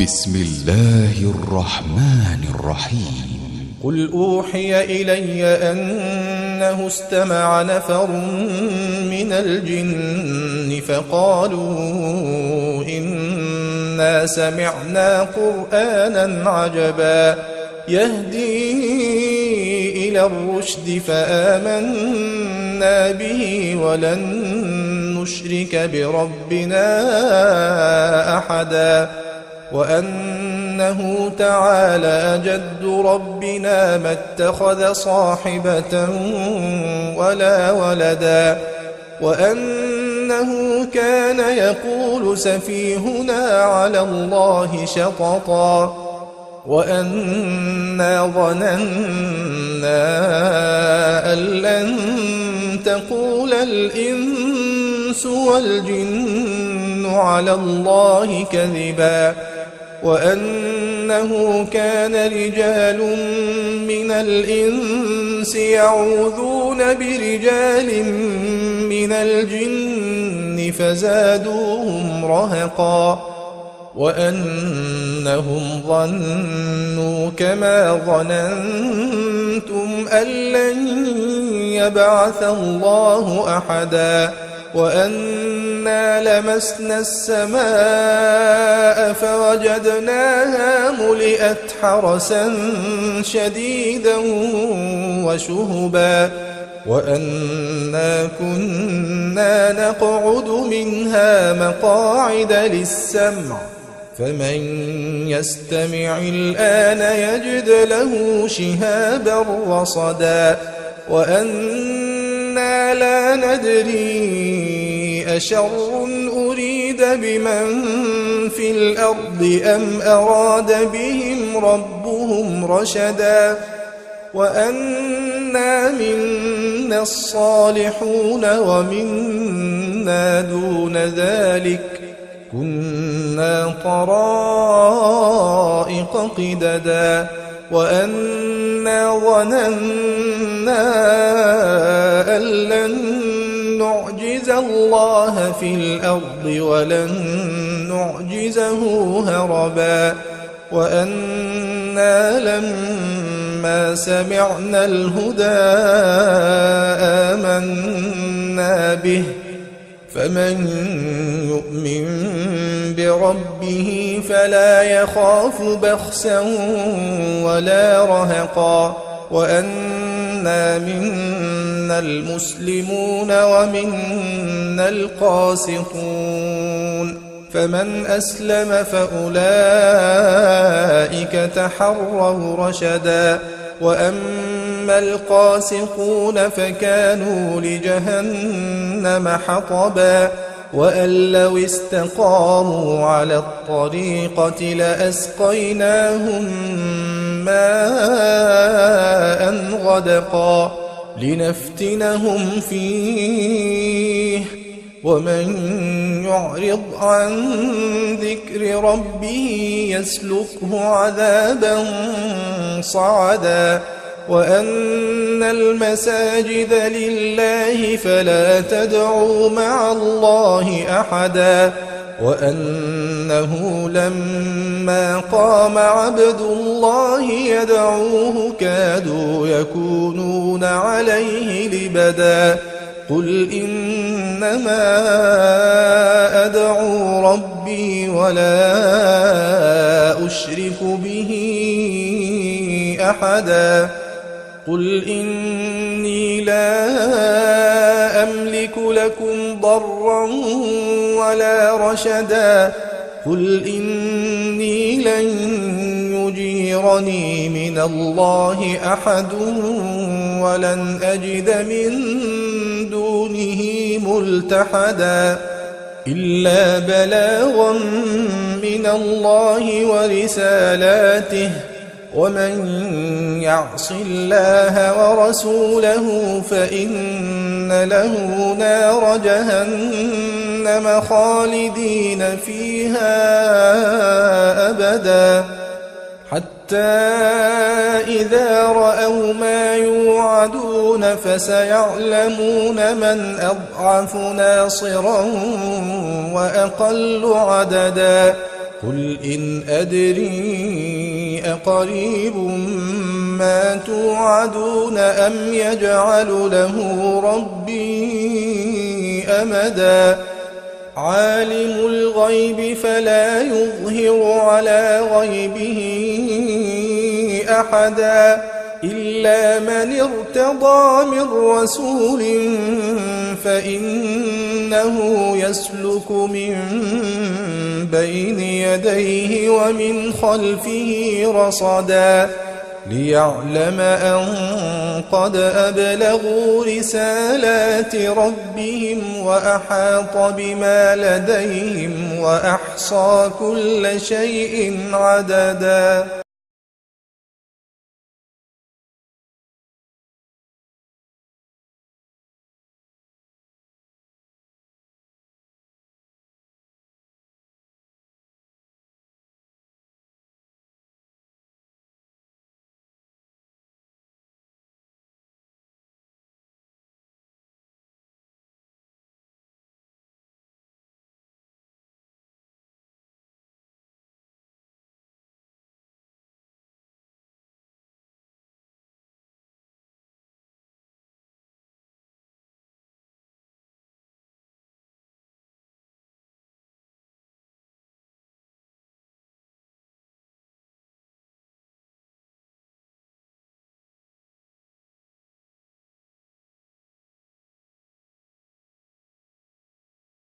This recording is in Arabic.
بسم الله الرحمن الرحيم قل أوحي إلي أنه استمع نفر من الجن فقالوا إنا سمعنا قرآنا عجبا يهدي إلى الرشد فآمنا به ولن نشرك بربنا أحدا وأنه تعالى جد ربنا ما اتخذ صاحبة ولا ولدا وأنه كان يقول سفيهنا على الله شططا وأنا ظننا أن لن تقول الإنس والجن على الله كذبا وأنه كان رجال من الإنس يعوذون برجال من الجن فزادوهم رهقا وأنهم ظنوا كما ظننتم أن لن يبعث الله أحدا وأنا لمسنا السماء فوجدناها ملئت حرسا شديدا وشهبا وأنا كنا نقعد منها مقاعد للسمع فمن يستمع الآن يجد له شهابا رصدا وأنا لا ندري أشر أريد بمن في الأرض أم أراد بهم ربهم رشدا وأنا منا الصالحون ومنا دون ذلك كنا طرائق قددا وأنا ظننا أن لن نعجز الله في الأرض ولن نعجزه هربا وأنا لما سمعنا الهدى آمنا به فمن يؤمن بربه فلا يخاف بخسا ولا رهقا وأنا منا المسلمون ومنا القاسطون فمن أسلم فأولئك تحروا رشدا وأما القاسطون فكانوا لجهنم حطبا وأن لو استقاموا على الطريقة لأسقيناهم ماء غدقا لنفتنهم فيه ومن يعرض عن ذكر ربه يسلكه عذابا صعدا وأن المساجد لله فلا تدعوا مع الله أحدا وأنه لما قام عبد الله يدعوه كادوا يكونون عليه لبدا قل إنما أدعو ربي ولا أشرك به أحدا قل إني لا أملك لكم ضرا ولا رشدا قل إني لن يجيرني من الله أحد ولن أجد من دونه ملتحدا إلا بلاغا من الله ورسالاته ومن يعص الله ورسوله فإن له نار جهنم خالدين فيها أبدا حتى إذا رأوا ما يوعدون فسيعلمون من أضعف ناصرا وأقل عددا قل إن أدري أقريب ما توعدون أم يجعل له ربي أمدا عالم الغيب فلا يظهر على غيبه أحدا إلا من ارتضى من رسول فإنه يسلك من بين يديه ومن خلفه رصدا ليعلم أن قد أبلغوا رسالات ربهم وأحاط بما لديهم وأحصى كل شيء عددا.